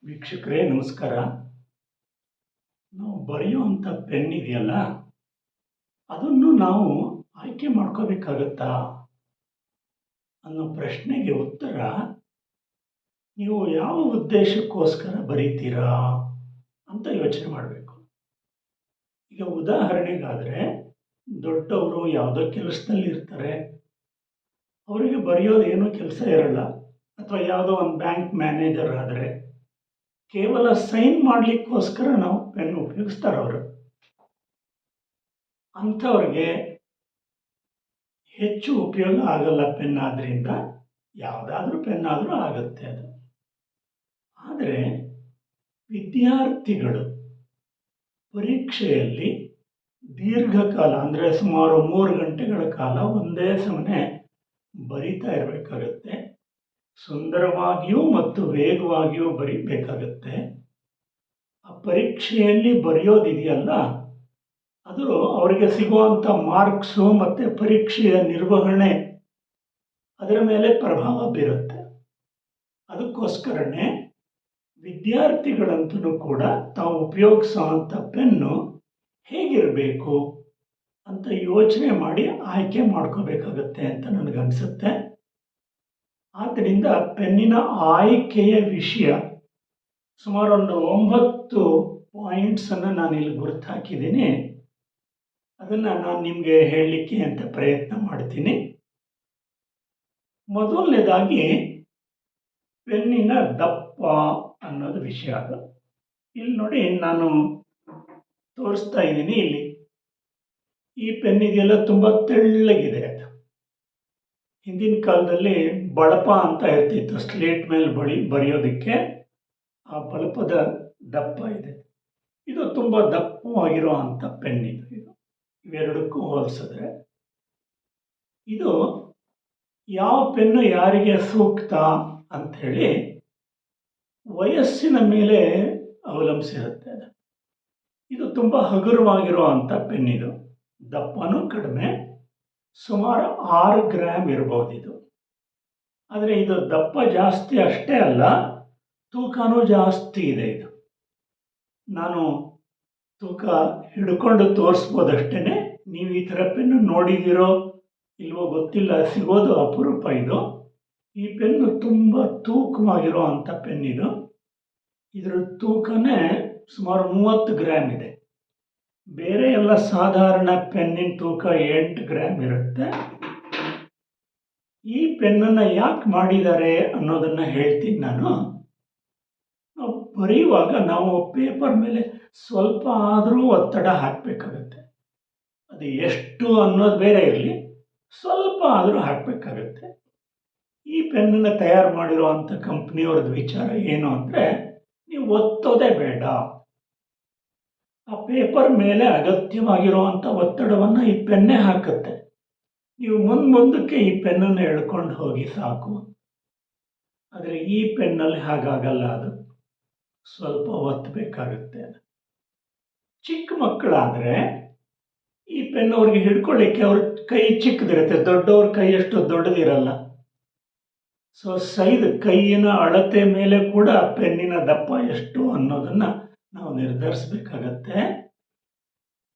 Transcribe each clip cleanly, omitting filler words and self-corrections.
ವೀಕ್ಷಕರೇ ನಮಸ್ಕಾರ. ನಾವು ಬರೆಯುವಂಥ ಪೆನ್ ಇದೆಯಲ್ಲ, ಅದನ್ನು ನಾವು ಆಯ್ಕೆ ಮಾಡ್ಕೋಬೇಕಾಗತ್ತಾ ಅನ್ನೋ ಪ್ರಶ್ನೆಗೆ ಉತ್ತರ, ನೀವು ಯಾವ ಉದ್ದೇಶಕ್ಕೋಸ್ಕರ ಬರೀತೀರಾ ಅಂತ ಯೋಚನೆ ಮಾಡಬೇಕು. ಈಗ ಉದಾಹರಣೆಗಾದರೆ, ದೊಡ್ಡವರು ಯಾವುದೋ ಕೆಲಸದಲ್ಲಿ ಇರ್ತಾರೆ, ಅವರಿಗೆ ಬರೆಯೋದು ಏನೂ ಕೆಲಸ ಇರಲ್ಲ. ಅಥವಾ ಯಾವುದೋ ಒಂದು ಬ್ಯಾಂಕ್ ಮ್ಯಾನೇಜರ್ ಆದರೆ ಕೇವಲ ಸೈನ್ ಮಾಡಲಿಕ್ಕೋಸ್ಕರ ನಾವು ಪೆನ್ ಉಪಯೋಗಿಸ್ತಾರೆ ಅವರು. ಅಂಥವ್ರಿಗೆ ಹೆಚ್ಚು ಉಪಯೋಗ ಆಗಲ್ಲ ಪೆನ್ ಆದ್ದರಿಂದ, ಯಾವುದಾದ್ರೂ ಪೆನ್ ಆದರೂ ಆಗುತ್ತೆ ಅದು. ಆದರೆ ವಿದ್ಯಾರ್ಥಿಗಳು ಪರೀಕ್ಷೆಯಲ್ಲಿ ದೀರ್ಘಕಾಲ ಅಂದರೆ ಸುಮಾರು 3 ಗಂಟೆಗಳ ಕಾಲ ಒಂದೇ ಸಮನೆ ಬರಿತಾ ಇರಬೇಕಾಗತ್ತೆ. ಸುಂದರವಾಗಿಯೂ ಮತ್ತು ವೇಗವಾಗಿಯೂ ಬರೀಬೇಕಾಗತ್ತೆ. ಆ ಪರೀಕ್ಷೆಯಲ್ಲಿ ಬರೆಯೋದಿದೆಯಲ್ಲ, ಅದು ಅವರಿಗೆ ಸಿಗುವಂಥ ಮಾರ್ಕ್ಸು ಮತ್ತು ಪರೀಕ್ಷೆಯ ನಿರ್ವಹಣೆ ಅದರ ಮೇಲೆ ಪ್ರಭಾವ ಬೀರುತ್ತೆ. ಅದಕ್ಕೋಸ್ಕರನೇ ವಿದ್ಯಾರ್ಥಿಗಳಂತೂ ಕೂಡ ತಾವು ಉಪಯೋಗಿಸೋವಂಥ ಪೆನ್ನು ಹೇಗಿರಬೇಕು ಅಂತ ಯೋಚನೆ ಮಾಡಿ ಆಯ್ಕೆ ಮಾಡ್ಕೋಬೇಕಾಗತ್ತೆ ಅಂತ ನನಗನ್ಸುತ್ತೆ. ಆದ್ದರಿಂದ ಪೆನ್ನಿನ ಆಯ್ಕೆಯ ವಿಷಯ ಸುಮಾರು ಒಂದು 9 ಪಾಯಿಂಟ್ಸನ್ನು ನಾನಿಲ್ಲಿ ಗುರುತು ಹಾಕಿದ್ದೀನಿ. ಅದನ್ನು ನಾನು ನಿಮಗೆ ಹೇಳಲಿಕ್ಕೆ ಅಂತ ಪ್ರಯತ್ನ ಮಾಡ್ತೀನಿ. ಮೊದಲನೇದಾಗಿ ಪೆನ್ನಿನ ದಪ್ಪ ಅನ್ನೋದು ವಿಷಯ. ಅದು ಇಲ್ಲಿ ನೋಡಿ, ನಾನು ತೋರಿಸ್ತಾ ಇದ್ದೀನಿ. ಇಲ್ಲಿ ಈ ಪೆನ್ ಇದೆಯಲ್ಲ, ತುಂಬ ತೆಳ್ಳಗಿದೆ. ಅದು ಹಿಂದಿನ ಕಾಲದಲ್ಲಿ ಬಳಪ ಅಂತ ಇರ್ತಿತ್ತು, ಸ್ಲೇಟ್ ಮೇಲೆ ಬರೆಯೋದಕ್ಕೆ. ಆ ಬಳಪದ ದಪ್ಪ ಇದೆ. ಇದು ತುಂಬ ದಪ್ಪವಾಗಿರೋ ಅಂಥ ಪೆನ್ ಇದು. ಇವೆರಡಕ್ಕೂ ಹೋಲಿಸಿದ್ರೆ ಇದು ಯಾವ ಪೆನ್ನು ಯಾರಿಗೆ ಸೂಕ್ತ ಅಂಥೇಳಿ ವಯಸ್ಸಿನ ಮೇಲೆ ಅವಲಂಬಿಸಿರುತ್ತೆ. ಇದು ತುಂಬ ಹಗುರವಾಗಿರೋ ಅಂಥ ಪೆನ್. ಇದು ದಪ್ಪನೂ ಕಡಿಮೆ, ಸುಮಾರು 6 ಗ್ರಾಮ್ ಇರ್ಬೋದು ಇದು. ಆದರೆ ಇದು ದಪ್ಪ ಜಾಸ್ತಿ ಅಷ್ಟೇ ಅಲ್ಲ, ತೂಕನೂ ಜಾಸ್ತಿ ಇದೆ. ಇದು ನಾನು ತೂಕ ಹಿಡ್ಕೊಂಡು ತೋರಿಸ್ಬೋದಷ್ಟೇ. ನೀವು ಈ ಥರ ಪೆನ್ನು ನೋಡಿದಿರೋ ಇಲ್ವೋ ಗೊತ್ತಿಲ್ಲ, ಸಿಗೋದು ಅಪರೂಪ ಇದು. ಈ ಪೆನ್ನು ತುಂಬ ತೂಕವಾಗಿರೋ ಅಂಥ ಪೆನ್ ಇದು. ಇದರ ತೂಕನೇ ಸುಮಾರು 30 ಗ್ರಾಮ್ ಇದೆ. ಬೇರೆ ಎಲ್ಲ ಸಾಧಾರಣ ಪೆನ್ನಿನ ತೂಕ 8 ಗ್ರಾಮ್ ಇರುತ್ತೆ. ಈ ಪೆನ್ನನ್ನು ಯಾಕೆ ಮಾಡಿದ್ದಾರೆ ಅನ್ನೋದನ್ನು ಹೇಳ್ತೀನಿ ನಾನು. ನಾವು ಬರೆಯುವಾಗ ನಾವು ಪೇಪರ್ ಮೇಲೆ ಸ್ವಲ್ಪ ಆದರೂ ಒತ್ತಡ ಹಾಕಬೇಕಾಗತ್ತೆ. ಅದು ಎಷ್ಟು ಅನ್ನೋದು ಬೇರೆ ಇರಲಿ, ಸ್ವಲ್ಪ ಆದರೂ ಹಾಕಬೇಕಾಗತ್ತೆ. ಈ ಪೆನ್ನನ್ನು ತಯಾರು ಮಾಡಿರುವಂಥ ಕಂಪ್ನಿಯವ್ರದ್ದು ವಿಚಾರ ಏನು ಅಂದರೆ, ನೀವು ಒತ್ತೋದೇ ಬೇಡ. ಆ ಪೇಪರ್ ಮೇಲೆ ಅಗತ್ಯವಾಗಿರುವಂಥ ಒತ್ತಡವನ್ನು ಈ ಪೆನ್ನೇ ಹಾಕುತ್ತೆ. ನೀವು ಮುಂದಕ್ಕೆ ಈ ಪೆನ್ನನ್ನು ಎಳ್ಕೊಂಡು ಹೋಗಿ ಸಾಕು. ಆದರೆ ಈ ಪೆನ್ನಲ್ಲಿ ಹಾಗಾಗಲ್ಲ. ಅದು ಸ್ವಲ್ಪ ಒತ್ತಬೇಕಾಗುತ್ತೆ. ಚಿಕ್ಕ ಮಕ್ಕಳಾದರೆ ಈ ಪೆನ್ ಅವ್ರಿಗೆ ಹಿಡ್ಕೊಳ್ಳಿಕ್ಕೆ ಅವ್ರ ಕೈ ಚಿಕ್ಕದಿರುತ್ತೆ, ದೊಡ್ಡವ್ರ ಕೈ ಅಷ್ಟು ದೊಡ್ಡದಿರಲ್ಲ. ಸೊ ಕೈಯಿನ ಅಳತೆ ಮೇಲೆ ಕೂಡ ಪೆನ್ನಿನ ದಪ್ಪ ಎಷ್ಟು ಅನ್ನೋದನ್ನು ನಾವು ನಿರ್ಧರಿಸಬೇಕಾಗತ್ತೆ.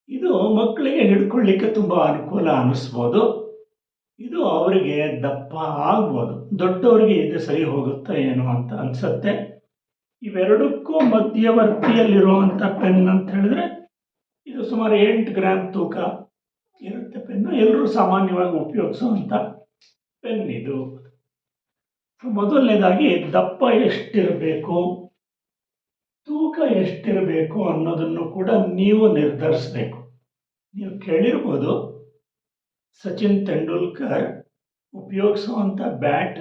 ಇದು ಮಕ್ಕಳಿಗೆ ಹಿಡ್ಕೊಳ್ಳಿಕ್ಕೆ ತುಂಬ ಅನುಕೂಲ ಅನ್ನಿಸ್ಬೋದು. ಇದು ಅವರಿಗೆ ದಪ್ಪ ಆಗ್ಬೋದು. ದೊಡ್ಡವರಿಗೆ ಇದು ಸರಿ ಹೋಗುತ್ತಾ ಏನೋ ಅಂತ ಅನಿಸುತ್ತೆ. ಇವೆರಡಕ್ಕೂ ಮಧ್ಯವರ್ತಿಯಲ್ಲಿರುವಂಥ ಪೆನ್ ಅಂತ ಹೇಳಿದ್ರೆ, ಇದು ಸುಮಾರು 8 ಗ್ರಾಮ್ ತೂಕ ಇರುತ್ತೆ ಪೆನ್ನು. ಎಲ್ಲರೂ ಸಾಮಾನ್ಯವಾಗಿ ಉಪಯೋಗಿಸುವಂಥ ಪೆನ್ ಇದು. ಮೊದಲನೇದಾಗಿ ದಪ್ಪ ಎಷ್ಟಿರಬೇಕು, ತೂಕ ಎಷ್ಟಿರಬೇಕು ಅನ್ನೋದನ್ನು ಕೂಡ ನೀವು ನಿರ್ಧರಿಸಬೇಕು. ನೀವು ಕೇಳಿರ್ಬೋದು, ಸಚಿನ್ ತೆಂಡೂಲ್ಕರ್ ಉಪಯೋಗಿಸುವಂಥ ಬ್ಯಾಟ್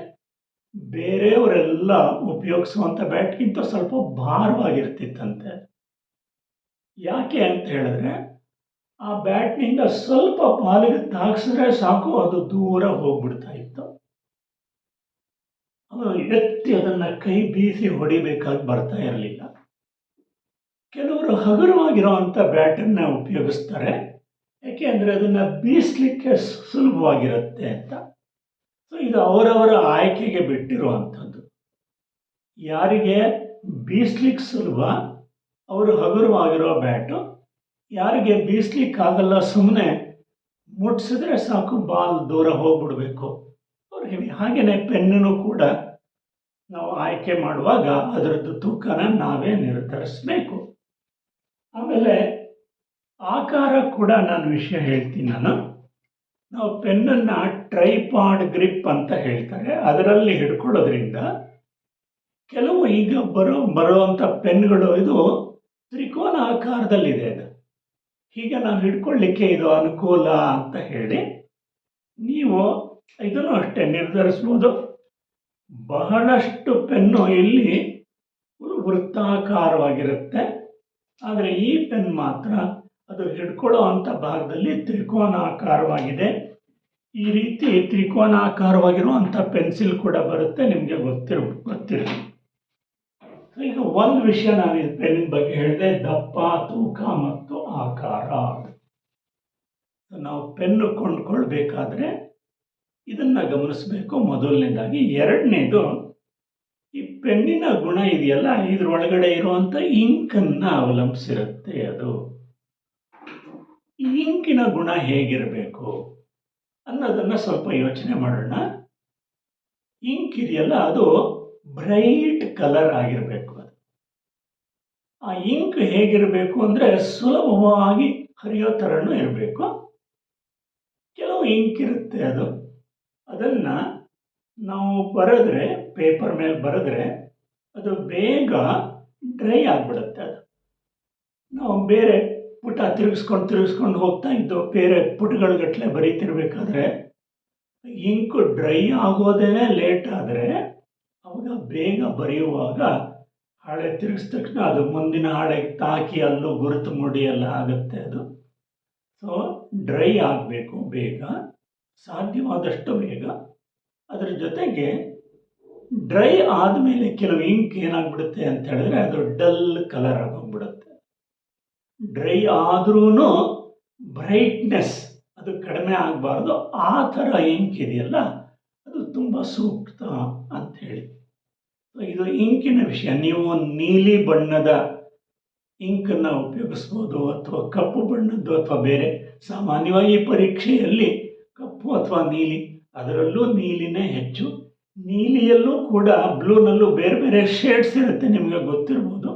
ಬೇರೆಯವರೆಲ್ಲ ಉಪಯೋಗಿಸುವಂಥ ಬ್ಯಾಟ್ಗಿಂತ ಸ್ವಲ್ಪ ಭಾರವಾಗಿರ್ತಿತ್ತಂತೆ. ಯಾಕೆ ಅಂತ ಹೇಳಿದ್ರೆ, ಆ ಬ್ಯಾಟ್ನಿಂದ ಸ್ವಲ್ಪ ಪಾಲಿಗೆ ತಾಗಿಸಿದ್ರೆ ಸಾಕು, ಅದು ದೂರ ಹೋಗ್ಬಿಡ್ತಾ ಇತ್ತು. ಎತ್ತಿ ಅದನ್ನು ಕೈ ಬೀಸಿ ಹೊಡಿಬೇಕಾಗಿ ಬರ್ತಾ ಇರಲಿಲ್ಲ. ಕೆಲವರು ಹಗುರವಾಗಿರುವಂಥ ಬ್ಯಾಟನ್ನು ಉಪಯೋಗಿಸ್ತಾರೆ, ಯಾಕೆ ಅಂದರೆ ಅದನ್ನು ಬೀಸಲಿಕ್ಕೆ ಸುಲಭವಾಗಿರುತ್ತೆ ಅಂತ. ಸೊ ಇದು ಅವರವರ ಆಯ್ಕೆಗೆ ಬಿಟ್ಟಿರುವಂಥದ್ದು. ಯಾರಿಗೆ ಬೀಸ್ಲಿಕ್ಕೆ ಸುಲಭ, ಅವರು ಹಗುರವಾಗಿರೋ ಬ್ಯಾಟು. ಯಾರಿಗೆ ಬೀಸ್ಲಿಕ್ಕಾಗಲ್ಲ, ಸುಮ್ಮನೆ ಮುಟ್ಸಿದ್ರೆ ಸಾಕು, ಬಾಲ್ ದೂರ ಹೋಗ್ಬಿಡ್ಬೇಕು, ಅವ್ರು ಹೆವಿ. ಹಾಗೆಯೇ ಪೆನ್ನೂ ಕೂಡ ನಾವು ಆಯ್ಕೆ ಮಾಡುವಾಗ ಅದರದ್ದು ತೂಕನ ನಾವೇ ನಿರ್ಧರಿಸಬೇಕು. ಆಮೇಲೆ ಆಕಾರ ಕೂಡ ನಾನು ವಿಷಯ ಹೇಳ್ತೀನಿ. ನಾವು ಪೆನ್ನನ್ನು ಟ್ರೈಪಾಡ್ ಗ್ರಿಪ್ ಅಂತ ಹೇಳ್ತಾರೆ, ಅದರಲ್ಲಿ ಹಿಡ್ಕೊಳ್ಳೋದ್ರಿಂದ ಕೆಲವು ಈಗ ಬರುವಂಥ ಪೆನ್ಗಳು ಇದು ತ್ರಿಕೋನ ಆಕಾರದಲ್ಲಿದೆ. ಅದು ಹೀಗೆ ನಾವು ಹಿಡ್ಕೊಳ್ಳಿಕ್ಕೆ ಇದು ಅನುಕೂಲ ಅಂತ ಹೇಳಿ ನೀವು ಇದನ್ನು ಅಷ್ಟೇ ನಿರ್ಧರಿಸ್ಬೋದು. ಬಹಳಷ್ಟು ಪೆನ್ನು ಇಲ್ಲಿ ವೃತ್ತಾಕಾರವಾಗಿರುತ್ತೆ, ಆದರೆ ಈ ಪೆನ್ ಮಾತ್ರ ಅದು ಹಿಡ್ಕೊಳ್ಳೋ ಅಂಥ ಭಾಗದಲ್ಲಿ ತ್ರಿಕೋನಾಕಾರವಾಗಿದೆ. ಈ ರೀತಿ ತ್ರಿಕೋನಾಕಾರವಾಗಿರುವಂಥ ಪೆನ್ಸಿಲ್ ಕೂಡ ಬರುತ್ತೆ, ನಿಮಗೆ ಗೊತ್ತಿರಲಿ. ಈಗ ಒಂದು ವಿಷಯ ನಾನು ಈ ಪೆನ್ನಿನ ಬಗ್ಗೆ ಹೇಳಿದೆ, ದಪ್ಪ, ತೂಕ ಮತ್ತು ಆಕಾರ. ನಾವು ಪೆನ್ನು ಕೊಂಡ್ಕೊಳ್ಬೇಕಾದ್ರೆ ಇದನ್ನು ಗಮನಿಸಬೇಕು ಮೊದಲನೇದಾಗಿ. ಎರಡನೇದು, ಈ ಪೆನ್ನಿನ ಗುಣ ಇದೆಯಲ್ಲ, ಇದರೊಳಗಡೆ ಇರುವಂಥ ಇಂಕನ್ನು ಅವಲಂಬಿಸಿರುತ್ತೆ. ಅದು ಈ ಇಂಕಿನ ಗುಣ ಹೇಗಿರಬೇಕು ಅನ್ನೋದನ್ನು ಸ್ವಲ್ಪ ಯೋಚನೆ ಮಾಡೋಣ. ಇಂಕ್ ಇದೆಯಲ್ಲ, ಅದು ಬ್ರೈಟ್ ಕಲರ್ ಆಗಿರಬೇಕು. ಅದು ಆ ಇಂಕ್ ಹೇಗಿರಬೇಕು ಅಂದರೆ ಸುಲಭವಾಗಿ ಹರಿಯೋ ಥರನೂ ಇರಬೇಕು. ಕೆಲವು ಇಂಕ್ ಇರುತ್ತೆ, ಅದನ್ನು ನಾವು ಬರೆದ್ರೆ, ಪೇಪರ್ ಮೇಲೆ ಬರೆದ್ರೆ ಅದು ಬೇಗ ಡ್ರೈ ಆಗಿಬಿಡುತ್ತೆ. ಅದು ನಾವು ಬೇರೆ ಪುಟ ತಿರುಗಿಸ್ಕೊಂಡು ಹೋಗ್ತಾ ಇದ್ದು ಬೇರೆ ಪುಟಗಳುಗಟ್ಟಲೆ ಬರೀತಿರ್ಬೇಕಾದ್ರೆ ಇಂಕು ಡ್ರೈ ಆಗೋದೇ ಲೇಟ್ ಆದರೆ ಅವಾಗ ಬೇಗ ಬರೆಯುವಾಗ ಹಾಳೆ ತಿರುಗಿದ ತಕ್ಷಣ ಅದು ಮುಂದಿನ ಹಾಳೆಗೆ ತಾಕಿ ಅಲ್ಲೂ ಗುರುತು ಮುಡಿ ಎಲ್ಲ ಆಗುತ್ತೆ. ಅದು ಸೊ ಡ್ರೈ ಆಗಬೇಕು ಬೇಗ, ಸಾಧ್ಯವಾದಷ್ಟು ಬೇಗ. ಅದರ ಜೊತೆಗೆ ಡ್ರೈ ಆದಮೇಲೆ ಕೆಲವು ಇಂಕ್ ಏನಾಗ್ಬಿಡುತ್ತೆ ಅಂತ ಹೇಳಿದ್ರೆ ಅದು ಡಲ್ ಕಲರ್ ಆಗೋಗ್ಬಿಡುತ್ತೆ. ಡ್ರೈ ಆದ್ರೂ ಬ್ರೈಟ್ನೆಸ್ ಅದು ಕಡಿಮೆ ಆಗಬಾರ್ದು. ಆ ಥರ ಇಂಕ್ ಇದೆಯಲ್ಲ, ಅದು ತುಂಬ ಸೂಕ್ತ ಅಂಥೇಳಿ. ಇದು ಇಂಕಿನ ವಿಷಯ. ನೀವು ನೀಲಿ ಬಣ್ಣದ ಇಂಕನ್ನು ಉಪಯೋಗಿಸ್ಬೋದು, ಅಥವಾ ಕಪ್ಪು ಬಣ್ಣದ್ದು, ಅಥವಾ ಬೇರೆ ಸಾಮಾನ್ಯವಾಗಿ ಪರೀಕ್ಷೆಯಲ್ಲಿ ಕಪ್ಪು ಅಥವಾ ನೀಲಿ, ಅದರಲ್ಲೂ ನೀಲಿನೇ ಹೆಚ್ಚು. ನೀಲಿಯಲ್ಲೂ ಕೂಡ ಬ್ಲೂನಲ್ಲೂ ಬೇರೆ ಬೇರೆ ಶೇಡ್ಸ್ ಇರುತ್ತೆ, ನಿಮಗೆ ಗೊತ್ತಿರ್ಬೋದು.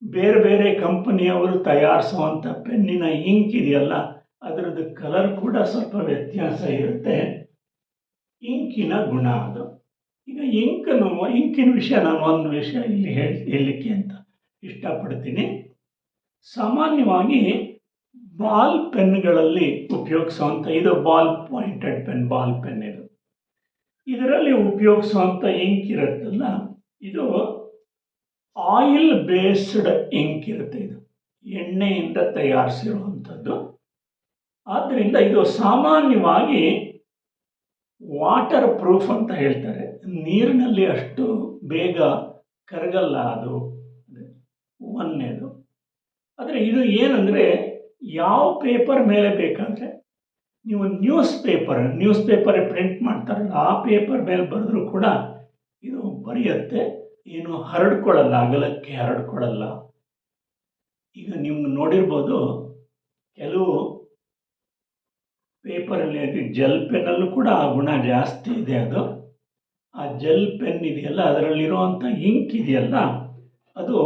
ಬೇರೆ ಬೇರೆ ಕಂಪನಿಯವರು ತಯಾರಿಸುವಂಥ ಪೆನ್ನಿನ ಇಂಕ್ ಇದೆಯಲ್ಲ, ಅದರದ್ದು ಕಲರ್ ಕೂಡ ಸ್ವಲ್ಪ ವ್ಯತ್ಯಾಸ ಇರುತ್ತೆ. ಇಂಕಿನ ಗುಣ ಅದು. ಈಗ ಇಂಕಿನ ವಿಷಯ ನಾನು ಒಂದು ವಿಷಯ ಇಲ್ಲಿ ಹೇಳಲಿಕ್ಕೆ ಅಂತ ಇಷ್ಟಪಡ್ತೀನಿ. ಸಾಮಾನ್ಯವಾಗಿ ಬಾಲ್ ಪೆನ್ಗಳಲ್ಲಿ ಉಪಯೋಗಿಸುವಂಥ, ಇದು ball pointed pen, ball pen ಇದು. ಇದರಲ್ಲಿ ಉಪಯೋಗಿಸುವಂಥ ಇಂಕ್ ಇರುತ್ತಲ್ಲ, ಇದು ಆಯಿಲ್ ಬೇಸ್ಡ್ ಇಂಕ್ ಇರುತ್ತೆ. ಇದು ಎಣ್ಣೆಯಿಂದ ತಯಾರಿಸಿರುವಂಥದ್ದು. ಆದ್ದರಿಂದ ಇದು ಸಾಮಾನ್ಯವಾಗಿ ವಾಟರ್ ಪ್ರೂಫ್ ಅಂತ ಹೇಳ್ತಾರೆ. ನೀರಿನಲ್ಲಿ ಅಷ್ಟು ಬೇಗ ಕರಗಲ್ಲ ಅದು, ಒಂದನೇದು. ಆದರೆ ಇದು ಏನಂದರೆ, ಯಾವ ಪೇಪರ್ ಮೇಲೆ ಬೇಕಾದರೆ ನೀವು ನ್ಯೂಸ್ ಪೇಪರ್ ಪ್ರಿಂಟ್ ಮಾಡ್ತಾರಲ್ಲ, ಆ ಪೇಪರ್ ಮೇಲೆ ಬರೆದ್ರೂ ಕೂಡ ಇದು ಬರೆಯುತ್ತೆ, ಏನು ಹರಡ್ಕೊಳ್ಳಲ್ಲ, ಅಗಲಕ್ಕೆ ಹರಡ್ಕೊಳ್ಳಲ್ಲ. ಈಗ ನೀವು ನೋಡಿರ್ಬೋದು, ಕೆಲವು ಪೇಪರಲ್ಲಿ, ಅದು ಜೆಲ್ ಪೆನ್ನಲ್ಲೂ ಕೂಡ ಆ ಗುಣ ಜಾಸ್ತಿ ಇದೆ. ಅದು ಆ ಜೆಲ್ ಪೆನ್ ಇದೆಯಲ್ಲ, ಅದರಲ್ಲಿರುವಂಥ ಇಂಕ್ ಇದೆಯಲ್ಲ, ಅದು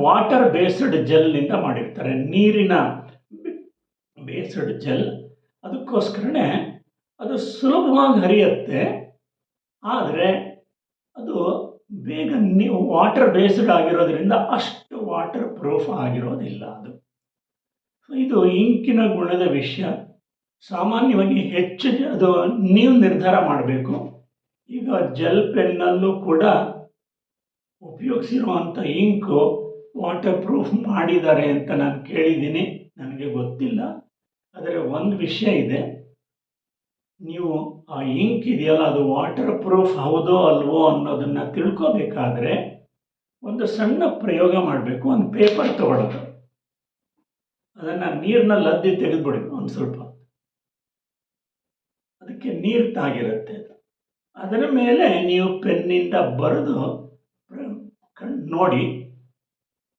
ವಾಟರ್ ಬೇಸ್ಡ್ ಜೆಲ್ನಿಂದ ಮಾಡಿರ್ತಾರೆ, ನೀರಿನ ಬೇಸ್ಡ್ ಜೆಲ್. ಅದಕ್ಕೋಸ್ಕರನೇ ಅದು ಸುಲಭವಾಗಿ ಹರಿಯುತ್ತೆ, ಆದರೆ ಅದು ಬೇಗ ವಾಟರ್ ಬೇಸ್ಡ್ ಆಗಿರೋದ್ರಿಂದ ಅಷ್ಟು ವಾಟರ್ ಪ್ರೂಫ್ ಆಗಿರೋದಿಲ್ಲ ಅದು. ಇದು ಇಂಕಿನ ಗುಣದ ವಿಷಯ. ಸಾಮಾನ್ಯವಾಗಿ ಹೆಚ್ಚು ಅದು ನೀವು ನಿರ್ಧಾರ ಮಾಡಬೇಕು. ಈಗ ಜೆಲ್ ಪೆನ್ನಲ್ಲೂ ಕೂಡ ಉಪಯೋಗಿಸಿರುವಂಥ ಇಂಕು ವಾಟರ್ ಪ್ರೂಫ್ ಮಾಡಿದ್ದಾರೆ ಅಂತ ನಾನು ಕೇಳಿದ್ದೀನಿ, ನನಗೆ ಗೊತ್ತಿಲ್ಲ. ಆದರೆ ಒಂದು ವಿಷಯ ಇದೆ, ನೀವು ಆ ಇಂಕ್ ಇದೆಯಲ್ಲ, ಅದು ವಾಟರ್ ಪ್ರೂಫ್ ಹೌದೋ ಅಲ್ವೋ ಅನ್ನೋದನ್ನು ತಿಳ್ಕೋಬೇಕಾದ್ರೆ ಒಂದು ಸಣ್ಣ ಪ್ರಯೋಗ ಮಾಡಬೇಕು. ಒಂದು ಪೇಪರ್ ತಗೊಳ್ಳೋದು, ಅದನ್ನು ನೀರಿನಲ್ಲಿ ಅದ್ದಿ ತೆಗೆದುಬಿಡಿ ಒಂದು ಸ್ವಲ್ಪ, ಅದಕ್ಕೆ ನೀರು ತಾಗಿರುತ್ತೆ. ಅದರ ಮೇಲೆ ನೀವು ಪೆನ್ನಿಂದ ಬರೆದು ನೋಡಿ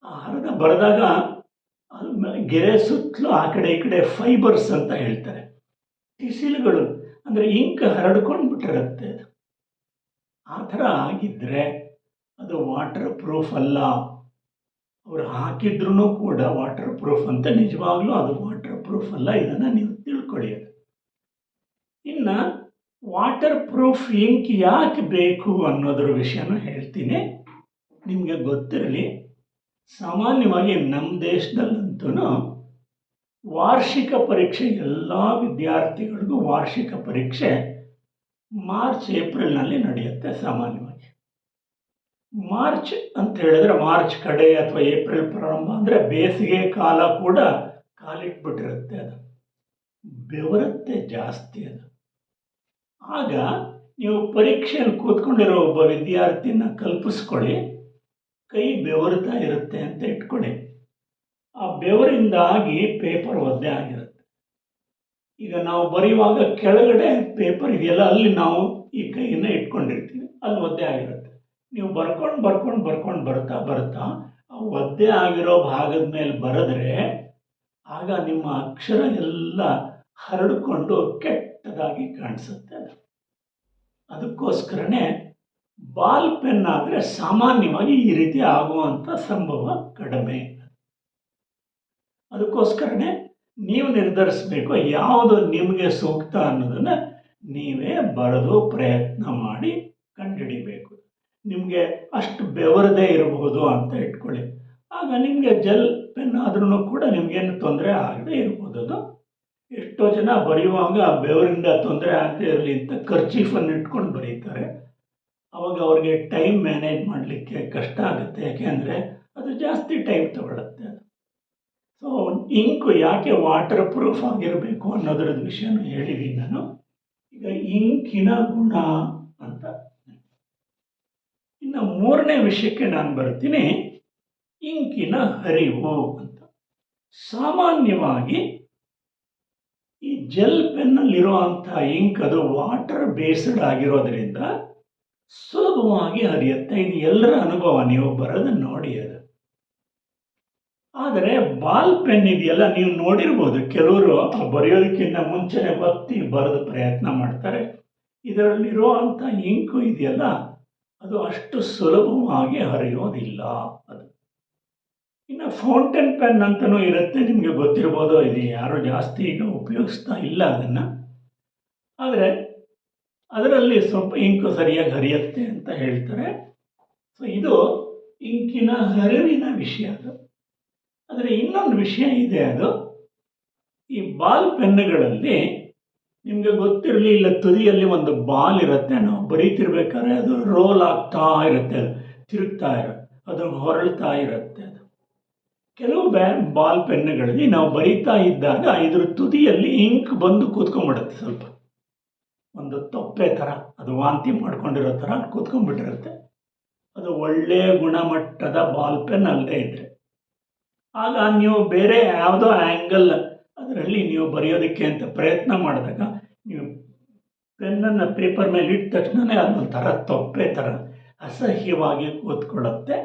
ಆ ಹರಿದ ಬರೆದಾಗ ಗೆರೆ ಸುತ್ತಲೂ ಆ ಕಡೆ ಈ ಕಡೆ ಫೈಬರ್ಸ್ ಅಂತ ಹೇಳ್ತಾರೆ, ಟಿಸಿಲುಗಳು, ಅಂದರೆ ಇಂಕ್ ಹರಡ್ಕೊಂಡು ಬಿಟ್ಟಿರುತ್ತೆ. ಅದು ಆ ಥರ ಆಗಿದ್ದರೆ ಅದು ವಾಟರ್ ಪ್ರೂಫ್ ಅಲ್ಲ. ಅವರು ಹಾಕಿದ್ರೂ ಕೂಡ ವಾಟರ್ ಪ್ರೂಫ್ ಅಂತ, ನಿಜವಾಗ್ಲೂ ಅದು ವಾಟರ್ ಪ್ರೂಫ್ ಅಲ್ಲ. ಇದನ್ನು ನೀವು ತಿಳ್ಕೊಳ್ಳಿ. ಅದು ಇನ್ನು ವಾಟರ್ ಪ್ರೂಫ್ ಇಂಕ್ ಯಾಕೆ ಬೇಕು ಅನ್ನೋದ್ರ ವಿಷಯನೂ ಹೇಳ್ತೀನಿ, ನಿಮಗೆ ಗೊತ್ತಿರಲಿ. ಸಾಮಾನ್ಯವಾಗಿ ನಮ್ಮ ದೇಶದಲ್ಲಂತೂ ವಾರ್ಷಿಕ ಪರೀಕ್ಷೆ, ಎಲ್ಲ ವಿದ್ಯಾರ್ಥಿಗಳಿಗೂ ವಾರ್ಷಿಕ ಪರೀಕ್ಷೆ ಮಾರ್ಚ್ ಏಪ್ರಿಲ್ನಲ್ಲಿ ನಡೆಯುತ್ತೆ. ಸಾಮಾನ್ಯವಾಗಿ ಮಾರ್ಚ್ ಅಂತ ಹೇಳಿದ್ರೆ ಮಾರ್ಚ್ ಕಡೆ ಅಥವಾ ಏಪ್ರಿಲ್ ಪ್ರಾರಂಭ ಅಂದರೆ ಬೇಸಿಗೆ ಕಾಲ ಕೂಡ ಕಾಲಿಟ್ಬಿಟ್ಟಿರುತ್ತೆ. ಅದು ಬೆವರುತ್ತೆ ಜಾಸ್ತಿ. ಅದು ಆಗ ನೀವು ಪರೀಕ್ಷೆಯಲ್ಲಿ ಕೂತ್ಕೊಂಡಿರೋ ಒಬ್ಬ ವಿದ್ಯಾರ್ಥಿನ ಕಲ್ಪಿಸ್ಕೊಳ್ಳಿ, ಕೈ ಬೆವರುತ್ತಾ ಇರುತ್ತೆ ಅಂತ ಇಟ್ಕೊಳ್ಳಿ. ಆ ಬೆವರಿಂದಾಗಿ ಪೇಪರ್ ಒದ್ದೆ ಆಗಿರುತ್ತೆ. ಈಗ ನಾವು ಬರೆಯುವಾಗ ಕೆಳಗಡೆ ಪೇಪರ್ ಇದೆಯಲ್ಲ, ಅಲ್ಲಿ ನಾವು ಈ ಕೈಯನ್ನು ಇಟ್ಕೊಂಡಿರ್ತೀವಿ, ಅಲ್ಲಿ ಒದ್ದೆ ಆಗಿರುತ್ತೆ. ನೀವು ಬರ್ಕೊಂಡು ಬರ್ತಾ ಆ ಒದ್ದೆ ಆಗಿರೋ ಭಾಗದ ಮೇಲೆ ಬರೆದ್ರೆ ಆಗ ನಿಮ್ಮ ಅಕ್ಷರ ಎಲ್ಲ ಹರಡಿಕೊಂಡು ಕೆಟ್ಟದಾಗಿ ಕಾಣಿಸುತ್ತೆ. ಅದಕ್ಕೋಸ್ಕರನೇ ಬಾಲ್ ಪೆನ್ ಆದರೆ ಸಾಮಾನ್ಯವಾಗಿ ಈ ರೀತಿ ಆಗುವಂಥ ಸಂಭವ ಕಡಿಮೆ. ಅದಕ್ಕೋಸ್ಕರನೇ ನೀವು ನಿರ್ಧರಿಸಬೇಕು ಯಾವುದು ನಿಮಗೆ ಸೂಕ್ತ ಅನ್ನೋದನ್ನು ನೀವೇ ಬರೆದು ಪ್ರಯತ್ನ ಮಾಡಿ ಕಂಡುಹಿಡಿಬೇಕು. ನಿಮಗೆ ಅಷ್ಟು ಬೆವರದೇ ಇರಬಹುದು ಅಂತ ಇಟ್ಕೊಳ್ಳಿ, ಆಗ ನಿಮಗೆ ಜೆಲ್ ಪೆನ್ ಆದ್ರೂ ಕೂಡ ನಿಮಗೇನು ತೊಂದರೆ ಆಗದೆ ಇರ್ಬೋದು. ಅದು ಎಷ್ಟೋ ಜನ ಬರೆಯುವಾಗ ಬೆವರಿಂದ ತೊಂದರೆ ಆಗದೆ ಇರಲಿ ಅಂತ ಕರ್ಚೀಫನ್ನು ಇಟ್ಕೊಂಡು ಬರೀತಾರೆ. ಅವಾಗ ಅವ್ರಿಗೆ ಟೈಮ್ ಮ್ಯಾನೇಜ್ ಮಾಡಲಿಕ್ಕೆ ಕಷ್ಟ ಆಗುತ್ತೆ, ಯಾಕೆಂದರೆ ಅದು ಜಾಸ್ತಿ ಟೈಮ್ ತಗೊಳುತ್ತೆ. ಅದು ಸೊ ಇಂಕು ಯಾಕೆ ವಾಟರ್ ಪ್ರೂಫ್ ಆಗಿರಬೇಕು ಅನ್ನೋದ್ರ ವಿಷಯನೂ ಹೇಳಿದ್ದೀನಿ ನಾನು. ಈಗ ಇಂಕಿನ ಗುಣ ಅಂತ ಇನ್ನು ಮೂರನೇ ವಿಷಯಕ್ಕೆ ನಾನು ಬರ್ತೀನಿ, ಇಂಕಿನ ಹರಿವು ಅಂತ. ಸಾಮಾನ್ಯವಾಗಿ ಈ ಜೆಲ್ ಪೆನ್ನಲ್ಲಿರುವಂಥ ಇಂಕ್ ಅದು ವಾಟರ್ ಬೇಸ್ಡ್ ಆಗಿರೋದ್ರಿಂದ ಸುಲಭವಾಗಿ ಹರಿಯುತ್ತೆ. ಇದು ಎಲ್ಲರ ಅನುಭವ, ನೀವು ಬರೋದು ನೋಡಿ. ಅದು ಆದರೆ ಬಾಲ್ ಪೆನ್ ಇದೆಯಲ್ಲ, ನೀವು ನೋಡಿರ್ಬೋದು, ಕೆಲವರು ಬರೆಯೋದಕ್ಕಿಂತ ಮುಂಚೆನೆ ಒತ್ತಿ ಬರೆದು ಪ್ರಯತ್ನ ಮಾಡ್ತಾರೆ. ಇದರಲ್ಲಿರುವಂಥ ಇಂಕು ಇದೆಯಲ್ಲ, ಅದು ಅಷ್ಟು ಸುಲಭವಾಗಿ ಹರಿಯೋದಿಲ್ಲ. ಅದು ಇನ್ನು ಫೌಂಟೇನ್ ಪೆನ್ ಅಂತಲೂ ಇರುತ್ತೆ, ನಿಮಗೆ ಗೊತ್ತಿರ್ಬೋದು. ಇದು ಯಾರು ಜಾಸ್ತಿ ಈಗ ಉಪಯೋಗಿಸ್ತಾ ಇಲ್ಲ ಅದನ್ನು, ಆದರೆ ಅದರಲ್ಲಿ ಸ್ವಲ್ಪ ಇಂಕು ಸರಿಯಾಗಿ ಹರಿಯುತ್ತೆ ಅಂತ ಹೇಳ್ತಾರೆ. ಸೊ ಇದು ಇಂಕಿನ ಹರಿವಿನ ವಿಷಯ. ಅದು ಆದರೆ ಇನ್ನೊಂದು ವಿಷಯ ಇದೆ, ಅದು ಈ ಬಾಲ್ ಪೆನ್ನುಗಳಲ್ಲಿ ನಿಮಗೆ ಗೊತ್ತಿರಲಿ, ಇಲ್ಲ ತುದಿಯಲ್ಲಿ ಒಂದು ಬಾಲ್ ಇರುತ್ತೆ, ನಾವು ಬರೀತಿರ್ಬೇಕಾದ್ರೆ ಅದು ರೋಲ್ ಆಗ್ತಾ ಇರುತ್ತೆ, ಅದು ತಿರುಗ್ತಾ ಇರುತ್ತೆ, ಅದು ಹೊರಳ್ತಾ ಇರುತ್ತೆ. ಅದು ಕೆಲವು ಬಾಲ್ ಪೆನ್ನುಗಳಲ್ಲಿ ನಾವು ಬರೀತಾ ಇದ್ದಾಗ ಇದ್ರ ತುದಿಯಲ್ಲಿ ಇಂಕ್ ಬಂದು ಕೂತ್ಕೊಂಡ್ಬಿಡುತ್ತೆ, ಸ್ವಲ್ಪ ಒಂದು ತೊಪ್ಪೆ ಥರ, ಅದು ವಾಂತಿ ಮಾಡ್ಕೊಂಡಿರೋ ಥರ ಕೂತ್ಕೊಂಡ್ಬಿಟ್ಟಿರುತ್ತೆ. ಅದು ಒಳ್ಳೆಯ ಗುಣಮಟ್ಟದ ಬಾಲ್ ಪೆನ್ ಅಲ್ಲದೆ ಇದ್ದರೆ, ಆಗ ನೀವು ಬೇರೆ ಯಾವುದೋ ಆ್ಯಂಗಲ್ ಅದರಲ್ಲಿ ನೀವು ಬರೆಯೋದಕ್ಕೆ ಅಂತ ಪ್ರಯತ್ನ ಮಾಡಿದಾಗ ನೀವು ಪೆನ್ನನ್ನು ಪೇಪರ್ ಮೇಲೆ ಇಟ್ಟ ತಕ್ಷಣ ಅದೊಂಥರ ತೊಪ್ಪೆ ಥರ ಅಸಹ್ಯವಾಗಿ ಕೂತ್ಕೊಳ್ಳುತ್ತೆ.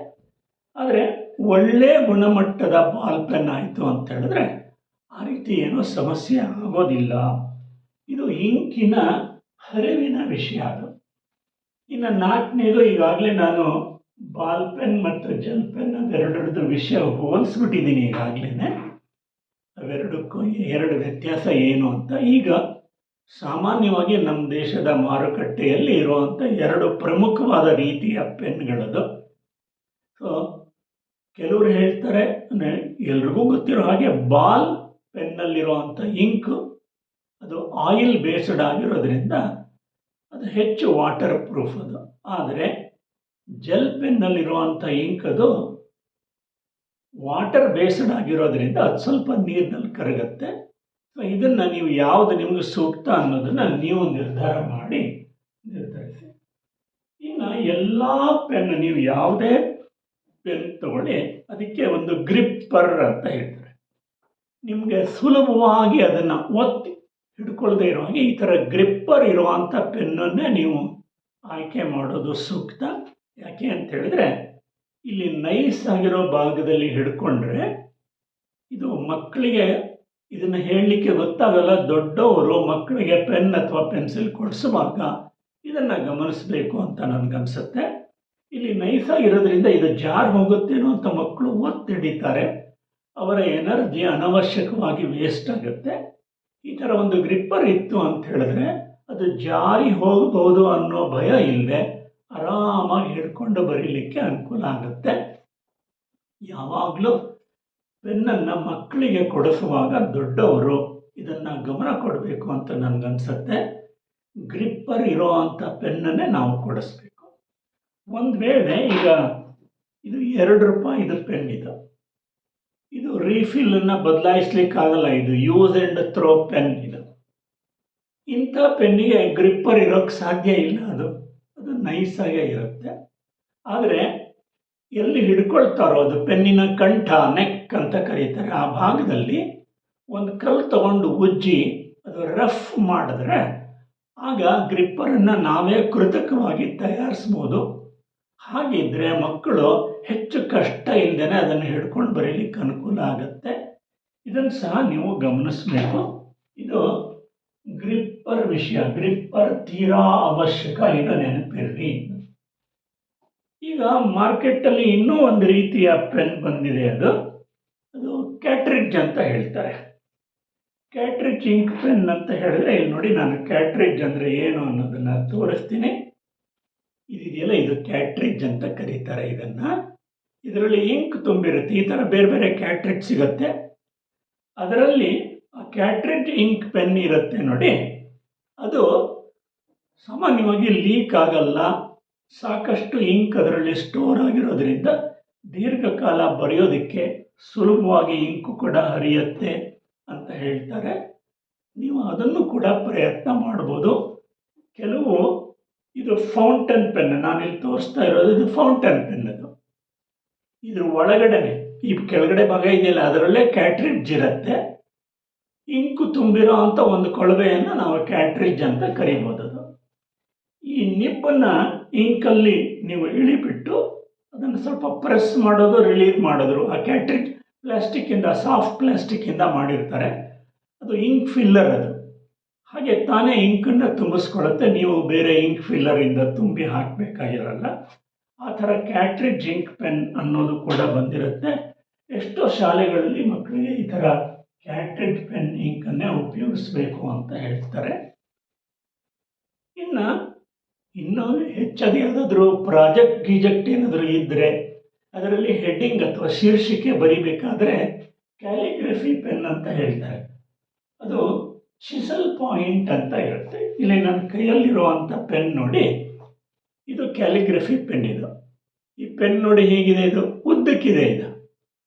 ಆದರೆ ಒಳ್ಳೆಯ ಗುಣಮಟ್ಟದ ಬಾಲ್ ಪೆನ್ ಆಯಿತು ಅಂತ ಹೇಳಿದ್ರೆ ಆ ರೀತಿ ಏನೂ ಸಮಸ್ಯೆ ಆಗೋದಿಲ್ಲ. ಇದು ಇಂಕಿನ ಹರಿವಿನ ವಿಷಯ. ಅದು ಇನ್ನು ನಾಲ್ಕನೇದು, ಈಗಾಗಲೇ ನಾನು ಬಾಲ್ ಪೆನ್ ಮತ್ತು ಜೆಲ್ ಪೆನ್ ಅವೆರಡರದ್ದು ವಿಷಯ ಹೋಲಿಸ್ಬಿಟ್ಟಿದ್ದೀನಿ ಈಗಾಗಲೇ. ಅವೆರಡಕ್ಕೂ ಎರಡು ವ್ಯತ್ಯಾಸ ಏನು ಅಂತ. ಈಗ ಸಾಮಾನ್ಯವಾಗಿ ನಮ್ಮ ದೇಶದ ಮಾರುಕಟ್ಟೆಯಲ್ಲಿ ಇರುವಂಥ ಎರಡು ಪ್ರಮುಖವಾದ ರೀತಿಯ ಪೆನ್ಗಳದು. ಸೊ ಕೆಲವರು ಹೇಳ್ತಾರೆ, ಎಲ್ರಿಗೂ ಗೊತ್ತಿರೋ ಹಾಗೆ ಬಾಲ್ ಪೆನ್ನಲ್ಲಿರುವಂಥ ಇಂಕು ಅದು ಆಯಿಲ್ ಬೇಸ್ಡ್ ಆಗಿರೋದ್ರಿಂದ ಅದು ಹೆಚ್ಚು ವಾಟರ್ ಪ್ರೂಫ್. ಅದು ಆದರೆ ಜೆಲ್ ಪೆನ್ನಲ್ಲಿರುವಂಥ ಇಂಕ್ ಅದು ವಾಟರ್ ಬೇಸ್ಡ್ ಆಗಿರೋದ್ರಿಂದ ಅದು ಸ್ವಲ್ಪ ನೀರಿನಲ್ಲಿ ಕರಗುತ್ತೆ. ಸೊ ಇದನ್ನು ನೀವು ಯಾವುದು ನಿಮಗೆ ಸೂಕ್ತ ಅನ್ನೋದನ್ನು ನೀವು ನಿರ್ಧಾರ ಮಾಡಿ ನಿರ್ಧರಿಸಿ. ಇನ್ನು ಎಲ್ಲ ಪೆನ್, ನೀವು ಯಾವುದೇ ಪೆನ್ ತಗೊಳ್ಳಿ, ಅದಕ್ಕೆ ಒಂದು ಗ್ರಿಪ್ಪರ್ ಅಂತ ಹೇಳ್ತಾರೆ. ನಿಮಗೆ ಸುಲಭವಾಗಿ ಅದನ್ನು ಒತ್ತಿ ಹಿಡ್ಕೊಳ್ಳದೆ ಇರೋ ಹಾಗೆ ಈ ಥರ ಗ್ರಿಪ್ಪರ್ ಇರುವಂಥ ಪೆನ್ನನ್ನೇ ನೀವು ಆಯ್ಕೆ ಮಾಡೋದು ಸೂಕ್ತ. ಯಾಕೆ ಅಂತ ಹೇಳಿದ್ರೆ ಇಲ್ಲಿ ನೈಸ್ ಆಗಿರೋ ಭಾಗದಲ್ಲಿ ಹಿಡ್ಕೊಂಡ್ರೆ ಇದು ಮಕ್ಕಳಿಗೆ ಇದನ್ನು ಹೇಳಲಿಕ್ಕೆ ಗೊತ್ತಾಗಲ್ಲ. ದೊಡ್ಡವರು ಮಕ್ಕಳಿಗೆ ಪೆನ್ ಅಥವಾ ಪೆನ್ಸಿಲ್ ಕೊಡಿಸುವಾಗ ಇದನ್ನು ಗಮನಿಸಬೇಕು ಅಂತ ನನಗನ್ಸುತ್ತೆ. ಇಲ್ಲಿ ನೈಸಾಗಿರೋದ್ರಿಂದ ಇದು ಜಾರ್ ಹೋಗುತ್ತೇನೋ ಅಂತ ಮಕ್ಕಳು ಒತ್ತಿಡಿತಾರೆ. ಅವರ ಎನರ್ಜಿ ಅನವಶ್ಯಕವಾಗಿ ವೇಸ್ಟ್ ಆಗುತ್ತೆ. ಈ ಥರ ಒಂದು ಗ್ರಿಪ್ಪರ್ ಇತ್ತು ಅಂತ ಹೇಳಿದ್ರೆ ಅದು ಜಾರಿ ಹೋಗ್ಬೋದು ಅನ್ನೋ ಭಯ ಇಲ್ಲದೆ ಆರಾಮಾಗಿ ಹಿಡ್ಕೊಂಡು ಬರೀಲಿಕ್ಕೆ ಅನುಕೂಲ ಆಗುತ್ತೆ. ಯಾವಾಗಲೂ ಪೆನ್ನನ್ನು ಮಕ್ಕಳಿಗೆ ಕೊಡಿಸುವಾಗ ದೊಡ್ಡವರು ಇದನ್ನು ಗಮನ ಕೊಡಬೇಕು ಅಂತ ನನಗನ್ಸುತ್ತೆ. ಗ್ರಿಪ್ಪರ್ ಇರೋ ಅಂಥ ಪೆನ್ನನ್ನೇ ನಾವು ಕೊಡಿಸ್ಬೇಕು. ಒಂದು ವೇಳೆ ಈಗ ಇದು ₹2 ಪೆನ್ ಇದು ರೀಫಿಲ್ಲನ್ನು ಬದಲಾಯಿಸ್ಲಿಕ್ಕಾಗಲ್ಲ. ಇದು ಯೂಸ್ ಆ್ಯಂಡ್ ಥ್ರೋ ಪೆನ್ ಇಂಥ ಪೆನ್ನಿಗೆ ಗ್ರಿಪ್ಪರ್ ಇರೋಕ್ಕೆ ಸಾಧ್ಯ ಇಲ್ಲ. ಅದು ನೈಸಾಗೇ ಇರುತ್ತೆ. ಆದರೆ ಎಲ್ಲಿ ಹಿಡ್ಕೊಳ್ತಾರೋ ಅದು ಪೆನ್ನಿನ ಕಂಠ, ನೆಕ್ ಅಂತ ಕರೀತಾರೆ, ಆ ಭಾಗದಲ್ಲಿ ಒಂದು ಕಲ್ಲು ತಗೊಂಡು ಉಜ್ಜಿ ಅದು ರಫ್ ಮಾಡಿದ್ರೆ ಆಗ ಗ್ರಿಪ್ಪರನ್ನು ನಾವೇ ಕೃತಕವಾಗಿ ತಯಾರಿಸ್ಬೋದು. ಹಾಗಿದ್ದರೆ ಮಕ್ಕಳು ಹೆಚ್ಚು ಕಷ್ಟ ಇಲ್ಲದೇ ಅದನ್ನು ಹಿಡ್ಕೊಂಡು ಬರೀಲಿಕ್ಕೆ ಅನುಕೂಲ ಆಗುತ್ತೆ. ಇದನ್ನು ಸಹ ನೀವು ಗಮನಿಸಬೇಕು. ಇದು ಗ್ರಿಪ್ಪರ್ ವಿಷಯ. ಗ್ರಿಪ್ಪರ್ ತೀರಾ ಅವಶ್ಯಕ, ಇದು ನೆನಪಿರಲಿ. ಈಗ ಮಾರ್ಕೆಟಲ್ಲಿ ಇನ್ನೂ ಒಂದು ರೀತಿಯ ಪೆನ್ ಬಂದಿದೆ. ಅದು ಕ್ಯಾಟ್ರಿಡ್ಜ್ ಅಂತ ಹೇಳ್ತಾರೆ. ಕ್ಯಾಟ್ರಿಡ್ಜ್ ಇಂಕ್ ಪೆನ್ ಅಂತ ಹೇಳಿದ್ರೆ ಇಲ್ಲಿ ನೋಡಿ, ನಾನು ಕ್ಯಾಟ್ರಿಡ್ಜ್ ಅಂದರೆ ಏನು ಅನ್ನೋದನ್ನು ತೋರಿಸ್ತೀನಿ. ಇದೆಯಲ್ಲ, ಇದು ಕ್ಯಾಟ್ರಿಡ್ಜ್ ಅಂತ ಕರೀತಾರೆ ಇದನ್ನು. ಇದರಲ್ಲಿ ಇಂಕ್ ತುಂಬಿರುತ್ತೆ. ಈ ಥರ ಬೇರೆ ಬೇರೆ ಕ್ಯಾಟ್ರಿಡ್ಜ್ ಸಿಗುತ್ತೆ. ಅದರಲ್ಲಿ ಆ ಕ್ಯಾಟ್ರಿಡ್ಜ್ ಇಂಕ್ ಪೆನ್ ಇರುತ್ತೆ ನೋಡಿ, ಅದು ಸಾಮಾನ್ಯವಾಗಿ ಲೀಕ್ ಆಗಲ್ಲ. ಸಾಕಷ್ಟು ಇಂಕ್ ಅದರಲ್ಲಿ ಸ್ಟೋರ್ ಆಗಿರೋದ್ರಿಂದ ದೀರ್ಘಕಾಲ ಬರೆಯೋದಕ್ಕೆ ಸುಲಭವಾಗಿ ಇಂಕು ಕೂಡ ಹರಿಯುತ್ತೆ ಅಂತ ಹೇಳ್ತಾರೆ. ನೀವು ಅದನ್ನು ಕೂಡ ಪ್ರಯತ್ನ ಮಾಡ್ಬೋದು. ಕೆಲವು ಇದು ಫೌಂಟನ್ ಪೆನ್, ನಾನಿಲ್ಲಿ ತೋರಿಸ್ತಾ ಇರೋದು ಇದು ಫೌಂಟನ್ ಪೆನ್. ಇದ್ರ ಒಳಗಡೆನೆ ಈ ಕೆಳಗಡೆ ಭಾಗ ಇದೆಯಲ್ಲ, ಅದರಲ್ಲೇ ಕ್ಯಾಟ್ರಿಡ್ಜ್ ಇರುತ್ತೆ. ಇಂಕು ತುಂಬಿರೋ ಅಂಥ ಒಂದು ಕೊಳವೆಯನ್ನು ನಾವು ಕ್ಯಾಟ್ರಿಡ್ಜ್ ಅಂತ ಕರಿಬೋದು. ಈ ನಿಬ್ಬನ್ನು ಇಂಕಲ್ಲಿ ನೀವು ಇಳಿಬಿಟ್ಟು ಅದನ್ನು ಸ್ವಲ್ಪ ಪ್ರೆಸ್ ಮಾಡೋದು, ರಿಲೀಸ್ ಮಾಡಿದ್ರು. ಆ ಕ್ಯಾಟ್ರಿಡ್ಜ್ ಪ್ಲಾಸ್ಟಿಕ್ಕಿಂದ, ಸಾಫ್ಟ್ ಪ್ಲಾಸ್ಟಿಕ್ಕಿಂದ ಮಾಡಿರ್ತಾರೆ. ಅದು ಇಂಕ್ ಫಿಲ್ಲರ್. ಹಾಗೆ ತಾನೇ ಇಂಕನ್ನು ತುಂಬಿಸ್ಕೊಳ್ಳುತ್ತೆ. ನೀವು ಬೇರೆ ಇಂಕ್ ಫಿಲ್ಲರಿಂದ ತುಂಬಿ ಹಾಕಬೇಕಾಗಿರಲ್ಲ. ಆ ಥರ ಕ್ಯಾಟ್ರಿಡ್ಜ್ ಇಂಕ್ ಪೆನ್ ಅನ್ನೋದು ಕೂಡ ಬಂದಿರುತ್ತೆ. ಎಷ್ಟೋ ಶಾಲೆಗಳಲ್ಲಿ ಮಕ್ಕಳಿಗೆ ಈ ಥರ ಕ್ಯಾಟ್ರಿಡ್ಜ್ ಪೆನ್ ಇಂಕನ್ನೇ ಉಪಯೋಗಿಸ್ಬೇಕು ಅಂತ ಹೇಳ್ತಾರೆ. ಇನ್ನೂ ಹೆಚ್ಚಾಗಿ ಯಾವುದಾದ್ರೂ ಪ್ರಾಜೆಕ್ಟ್ ಏನಾದರೂ ಇದ್ದರೆ ಅದರಲ್ಲಿ ಹೆಡ್ಡಿಂಗ್ ಅಥವಾ ಶೀರ್ಷಿಕೆ ಬರೀಬೇಕಾದ್ರೆ ಕ್ಯಾಲಿಗ್ರಫಿ ಪೆನ್ ಅಂತ ಹೇಳ್ತಾರೆ. ಅದು ಚಿಸಲ್ ಪಾಯಿಂಟ್ ಅಂತ ಇರುತ್ತೆ. ಇಲ್ಲಿ ನನ್ನ ಕೈಯಲ್ಲಿರುವಂಥ ಪೆನ್ ನೋಡಿ, ಇದು ಕ್ಯಾಲಿಗ್ರಫಿ ಪೆನ್. ಈ ಪೆನ್ ನೋಡಿ ಹೇಗಿದೆ, ಇದು ಉದ್ದಕ್ಕಿದೆ.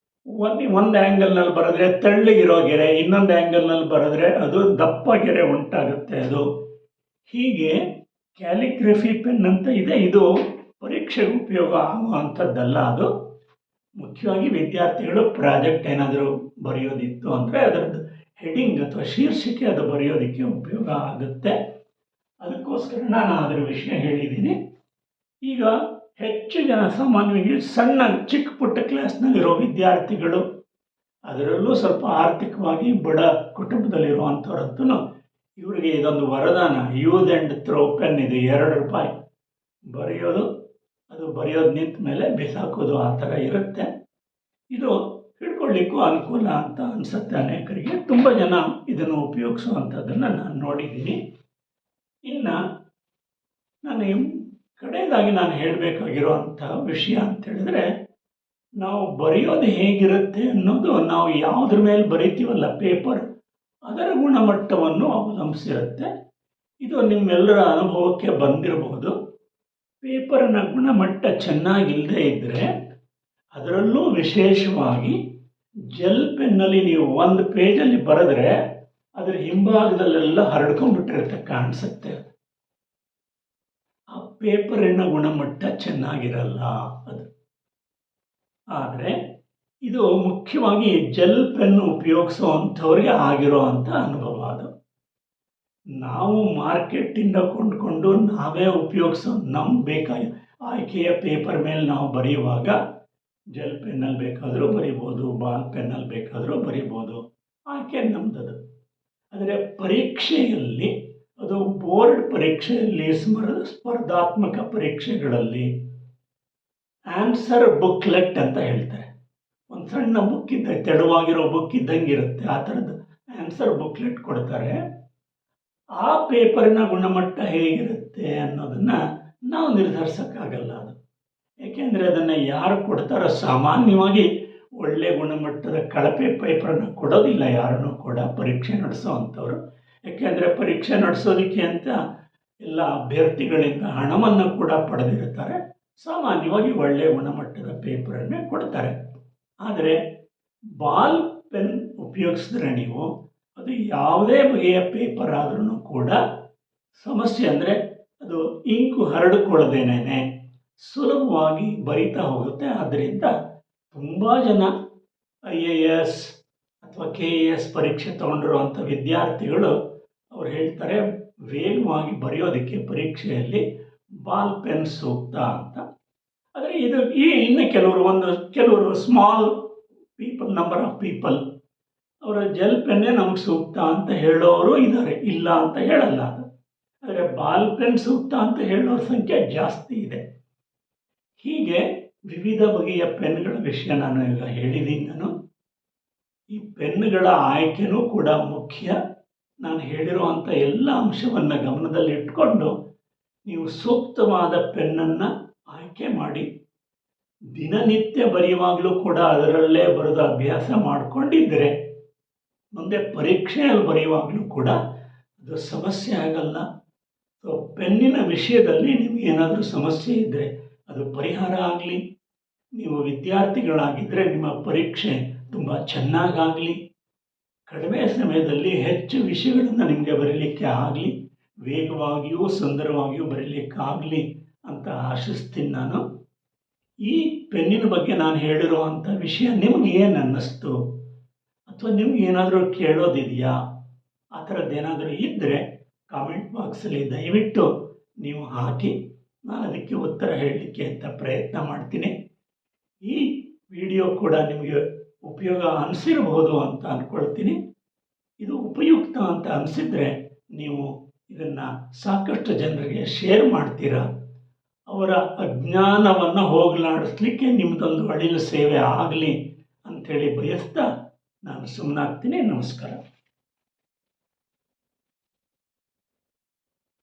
ಒಂದು ಆ್ಯಂಗಲ್ನಲ್ಲಿ ಬರೆದ್ರೆ ತೆಳ್ಳಗಿರೋ ಗೆರೆ, ಇನ್ನೊಂದು ಆ್ಯಂಗಲ್ನಲ್ಲಿ ಬರೆದ್ರೆ ಅದು ದಪ್ಪ ಗೆರೆ ಉಂಟಾಗುತ್ತೆ. ಹೀಗೆ ಕ್ಯಾಲಿಗ್ರಫಿ ಪೆನ್ ಅಂತ ಇದೆ. ಇದು ಪರೀಕ್ಷೆಗೆ ಉಪಯೋಗ ಆಗುವಂಥದ್ದಲ್ಲ. ಅದು ಮುಖ್ಯವಾಗಿ ವಿದ್ಯಾರ್ಥಿಗಳು ಪ್ರಾಜೆಕ್ಟ್ ಏನಾದರೂ ಬರೆಯೋದಿತ್ತು ಅಂದರೆ ಅದರದ್ದು ಹೆಡ್ಡಿಂಗ್ ಅಥವಾ ಶೀರ್ಷಿಕೆ ಅದು ಬರೆಯೋದಕ್ಕೆ ಉಪಯೋಗ ಆಗುತ್ತೆ. ಅದಕ್ಕೋಸ್ಕರ ನಾನು ಅದರ ವಿಷಯ ಹೇಳಿದ್ದೀನಿ. ಈಗ ಹೆಚ್ಚು ಜನ ಸಾಮಾನ್ಯವಾಗಿ ಚಿಕ್ಕ ಪುಟ್ಟ ಕ್ಲಾಸ್ನಲ್ಲಿರೋ ವಿದ್ಯಾರ್ಥಿಗಳು, ಅದರಲ್ಲೂ ಸ್ವಲ್ಪ ಆರ್ಥಿಕವಾಗಿ ಬಡ ಕುಟುಂಬದಲ್ಲಿರುವಂಥವ್ರಂತೂ ಇವರಿಗೆ ಇದೊಂದು ವರದಾನ. Use and throw pen. ಇದು ₹2 ಬರೆಯೋದು, ಅದು ಬರೆಯೋದು ನಿಂತ ಮೇಲೆ ಬಿಸಾಕೋದು, ಆ ಥರ ಇರುತ್ತೆ. ಇದು ಹಿಡ್ಕೊಳ್ಳಿಕ್ಕೂ ಅನುಕೂಲ ಅಂತ ಅನಿಸುತ್ತೆ ಅನೇಕರಿಗೆ. ತುಂಬ ಜನ ಇದನ್ನು ಉಪಯೋಗಿಸುವಂಥದ್ದನ್ನು ನಾನು ನೋಡಿದ್ದೀನಿ. ಇನ್ನು ಕಡೆಯದಾಗಿ ನಾನು ಹೇಳಬೇಕಾಗಿರುವಂಥ ವಿಷಯ ಅಂತ ಹೇಳಿದ್ರೆ, ನಾವು ಬರೆಯೋದು ಹೇಗಿರುತ್ತೆ ಅನ್ನೋದು ನಾವು ಯಾವುದ್ರ ಮೇಲೆ ಬರಿತೀವಲ್ಲ ಪೇಪರ್, ಅದರ ಗುಣಮಟ್ಟವನ್ನು ಅವಲಂಬಿಸಿರುತ್ತೆ. ಇದು ನಿಮ್ಮೆಲ್ಲರ ಅನುಭವಕ್ಕೆ ಬಂದಿರಬಹುದು. ಪೇಪರಿನ ಗುಣಮಟ್ಟ ಚೆನ್ನಾಗಿಲ್ಲದೆ ಇದ್ದರೆ, ಅದರಲ್ಲೂ ವಿಶೇಷವಾಗಿ ಜೆಲ್ ಪೆನ್ನಲ್ಲಿ ನೀವು ಒಂದು ಪೇಜಲ್ಲಿ ಬರೆದ್ರೆ ಅದರ ಹಿಂಭಾಗದಲ್ಲೆಲ್ಲ ಹರಡ್ಕೊಂಡ್ಬಿಟ್ಟಿರುತ್ತೆ, ಕಾಣಿಸುತ್ತೆ. ಆ ಪೇಪರಿನ ಗುಣಮಟ್ಟ ಚೆನ್ನಾಗಿರಲ್ಲ ಅದು. ಆದರೆ ಇದು ಮುಖ್ಯವಾಗಿ ಜೆಲ್ ಪೆನ್ ಉಪಯೋಗಿಸುವಂಥವ್ರಿಗೆ ಆಗಿರೋ ಅಂಥ ಅನುಭವ. ಅದು ನಾವು ಮಾರ್ಕೆಟಿಂದ ಕೊಂಡ್ಕೊಂಡು ನಾವೇ ಉಪಯೋಗಿಸೋ ನಮ್ಗೆ ಬೇಕಾದ ಆಯ್ಕೆಯ ಪೇಪರ್ ಮೇಲೆ ನಾವು ಬರೆಯುವಾಗ ಜೆಲ್ ಪೆನ್ನಲ್ಲಿ ಬೇಕಾದರೂ ಬರಿಬೋದು, ಬಾಲ್ ಪೆನ್ನಲ್ಲಿ ಬೇಕಾದರೂ ಬರಿಬೋದು. ಆಯ್ಕೆ ನಮ್ಮದದು. ಆದರೆ ಪರೀಕ್ಷೆಯಲ್ಲಿ, ಅದು ಬೋರ್ಡ್ ಪರೀಕ್ಷೆಯಲ್ಲಿ, ಸ್ಪರ್ಧಾತ್ಮಕ ಪರೀಕ್ಷೆಗಳಲ್ಲಿ ಆನ್ಸರ್ ಬುಕ್ಲೆಟ್ ಅಂತ ಹೇಳ್ತಾರೆ. ಒಂದು ಸಣ್ಣ ಬುಕ್ ತೆಳುವಾಗಿರೋ ಬುಕ್ ಇದ್ದಂಗೆ ಇರುತ್ತೆ, ಆ ಥರದ್ದು ಆನ್ಸರ್ ಬುಕ್ಲೆಟ್ ಕೊಡ್ತಾರೆ. ಆ ಪೇಪರಿನ ಗುಣಮಟ್ಟ ಹೇಗಿರುತ್ತೆ ಅನ್ನೋದನ್ನು ನಾವು ನಿರ್ಧರಿಸೋಕ್ಕಾಗಲ್ಲ. ಅದು ಏಕೆಂದರೆ ಅದನ್ನು ಯಾರು ಕೊಡ್ತಾರೋ ಸಾಮಾನ್ಯವಾಗಿ ಒಳ್ಳೆಯ ಗುಣಮಟ್ಟದ ಕಳಪೆ ಪೇಪರನ್ನು ಕೊಡೋದಿಲ್ಲ ಯಾರನ್ನೂ ಕೂಡ ಪರೀಕ್ಷೆ ನಡೆಸೋ ಅಂಥವ್ರು. ಏಕೆಂದರೆ ಪರೀಕ್ಷೆ ನಡೆಸೋದಕ್ಕೆ ಅಂತ ಎಲ್ಲ ಅಭ್ಯರ್ಥಿಗಳಿಂದ ಹಣವನ್ನು ಕೂಡ ಪಡೆದಿರ್ತಾರೆ. ಸಾಮಾನ್ಯವಾಗಿ ಒಳ್ಳೆಯ ಗುಣಮಟ್ಟದ ಪೇಪರನ್ನೇ ಕೊಡ್ತಾರೆ. ಆದರೆ ಬಾಲ್ ಪೆನ್ ಉಪಯೋಗಿಸಿದ್ರೆ ನೀವು, ಅದು ಯಾವುದೇ ಬಗೆಯ ಪೇಪರ್ ಆದ್ರೂ ಕೂಡ ಸಮಸ್ಯೆ ಅಂದರೆ ಅದು ಇಂಕು ಹರಡಿಕೊಳ್ಳದೇನೆ ಸುಲಭವಾಗಿ ಬರಿತಾ ಹೋಗುತ್ತೆ. ಆದ್ದರಿಂದ ತುಂಬ ಜನ IAS ಅಥವಾ KAS ಪರೀಕ್ಷೆ ತೊಗೊಂಡಿರುವಂಥ ವಿದ್ಯಾರ್ಥಿಗಳು ಅವ್ರು ಹೇಳ್ತಾರೆ ವೇಗವಾಗಿ ಬರೆಯೋದಕ್ಕೆ ಪರೀಕ್ಷೆಯಲ್ಲಿ ಬಾಲ್ ಪೆನ್ ಸೂಕ್ತ ಅಂತ. ಆದರೆ ಇದು ಇನ್ನು ಕೆಲವರು small people, number of people, ಅವರ ಜೆಲ್ ಪೆನ್ನೇ ನಮ್ಗೆ ಸೂಕ್ತ ಅಂತ ಹೇಳೋರು ಇದ್ದಾರೆ, ಇಲ್ಲ ಅಂತ ಹೇಳಲ್ಲ ಅದು. ಆದರೆ ಬಾಲ್ ಪೆನ್ ಸೂಕ್ತ ಅಂತ ಹೇಳೋರ ಸಂಖ್ಯೆ ಜಾಸ್ತಿ ಇದೆ. ಹೀಗೆ ವಿವಿಧ ಬಗೆಯ ಪೆನ್ಗಳ ವಿಷಯ ನಾನು ಈಗ ಹೇಳಿದ್ದೀನಿ. ಈ ಪೆನ್ನುಗಳ ಆಯ್ಕೆನೂ ಕೂಡ ಮುಖ್ಯ. ನಾನು ಹೇಳಿರುವಂಥ ಎಲ್ಲ ಅಂಶವನ್ನು ಗಮನದಲ್ಲಿ ಇಟ್ಕೊಂಡು ನೀವು ಸೂಕ್ತವಾದ ಪೆನ್ನನ್ನು ಆಯ್ಕೆ ಮಾಡಿ ದಿನನಿತ್ಯ ಬರೆಯುವಾಗಲೂ ಕೂಡ ಅದರಲ್ಲೇ ಬರೆದು ಅಭ್ಯಾಸ ಮಾಡಿಕೊಂಡಿದ್ದರೆ ಮುಂದೆ ಪರೀಕ್ಷೆಯಲ್ಲಿ ಬರೆಯುವಾಗಲೂ ಕೂಡ ಅದು ಸಮಸ್ಯೆ ಆಗಲ್ಲ. ಸೊ ಪೆನ್ನಿನ ವಿಷಯದಲ್ಲಿ ನಿಮಗೇನಾದರೂ ಸಮಸ್ಯೆ ಇದ್ದರೆ ಅದು ಪರಿಹಾರ ಆಗಲಿ. ನೀವು ವಿದ್ಯಾರ್ಥಿಗಳಾಗಿದ್ದರೆ ನಿಮ್ಮ ಪರೀಕ್ಷೆ ತುಂಬ ಚೆನ್ನಾಗಾಗಲಿ, ಕಡಿಮೆ ಸಮಯದಲ್ಲಿ ಹೆಚ್ಚು ವಿಷಯಗಳನ್ನು ನಿಮಗೆ ಬರೀಲಿಕ್ಕೆ ಆಗಲಿ, ವೇಗವಾಗಿಯೂ ಸುಂದರವಾಗಿಯೂ ಬರೀಲಿಕ್ಕಾಗಲಿ ಅಂತ ಆಶಿಸ್ತೀನಿ ನಾನು. ಈ ಪೆನ್ನಿನ ಬಗ್ಗೆ ನಾನು ಹೇಳಿರುವಂಥ ವಿಷಯ ನಿಮಗೆ ಏನು ಅನ್ನಿಸ್ತು, ಅಥವಾ ನಿಮ್ಗೆ ಏನಾದರೂ ಕೇಳೋದಿದೆಯಾ? ಆ ಥರದ್ದೇನಾದರೂ ಇದ್ದರೆ ಕಾಮೆಂಟ್ ಬಾಕ್ಸಲ್ಲಿ ದಯವಿಟ್ಟು ನೀವು ಹಾಕಿ, ನಾನು ಅದಕ್ಕೆ ಉತ್ತರ ಹೇಳಲಿಕ್ಕೆ ಅಂತ ಪ್ರಯತ್ನ ಮಾಡ್ತೀನಿ. ಈ ವಿಡಿಯೋ ಕೂಡ ನಿಮಗೆ ಉಪಯೋಗ ಅನಿಸಿರ್ಬೋದು ಅಂತ ಅಂದ್ಕೊಳ್ತೀನಿ. ಇದು ಉಪಯುಕ್ತ ಅಂತ ಅನಿಸಿದರೆ ನೀವು ಇದನ್ನು ಸಾಕಷ್ಟು ಜನರಿಗೆ ಶೇರ್ ಮಾಡ್ತೀರಾ. ಅವರ ಅಜ್ಞಾನವನ್ನು ಹೋಗಲಾಡಿಸ್ಲಿಕ್ಕೆ ನಿಮ್ಮದೊಂದು ಅಳಿಲು ಸೇವೆ ಆಗಲಿ ಅಂಥೇಳಿ ಬಯಸ್ತಾ ನಾನು ಸುಮ್ಮನಾಗ್ತೀನಿ. ನಮಸ್ಕಾರ.